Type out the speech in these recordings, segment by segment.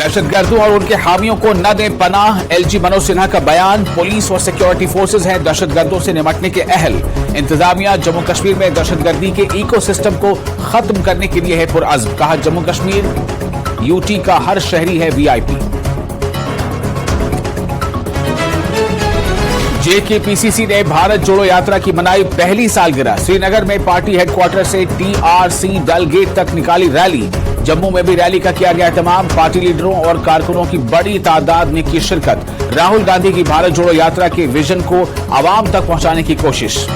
दहशतगर्दों और उनके हामियों को न दें पनाह, एलजी मनोज सिन्हा का बयान। पुलिस और सिक्योरिटी फोर्सेज हैं दहशतगर्दों से निपटने के अहल। इंतजामिया जम्मू कश्मीर में दहशतगर्दी के इकोसिस्टम को खत्म करने के लिए है पुरअज़्म। कहा, जम्मू कश्मीर यूटी का हर शहरी है वीआईपी। जेकेपीसीसी ने भारत जोड़ो यात्रा की मनाई पहली सालगिरह। श्रीनगर में पार्टी हेडक्वार्टर से टीआरसी डलगेट तक निकाली रैली। जम्मू में भी रैली का किया गया एहतमाम। पार्टी लीडरों और कारकुनों की बड़ी तादाद ने की शिरकत। राहुल गांधी की भारत जोड़ो यात्रा के विजन को आवाम तक पहुंचाने की कोशिश।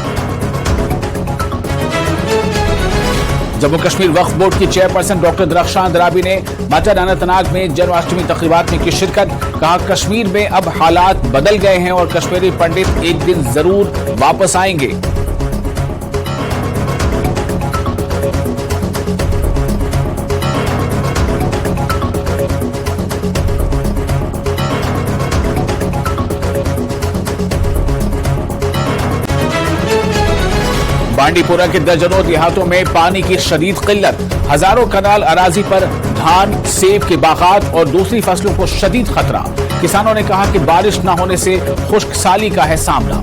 जम्मू कश्मीर वक्फ बोर्ड की चेयरपर्सन डॉक्टर दरख्शान दराबी ने मटर अनंतनाग में जन्माष्टमी तकरीबात में की शिरकत। कहा, कश्मीर में अब हालात बदल गए हैं और कश्मीरी पंडित एक दिन जरूर वापस आएंगे। बांडीपुरा के दर्जनों देहातों में पानी की शदीद किल्लत। हजारों कनाल अराजी पर धान, सेब के बागात और दूसरी फसलों को शदीद खतरा। किसानों ने कहा कि बारिश न होने से खुश्क साली का है सामना।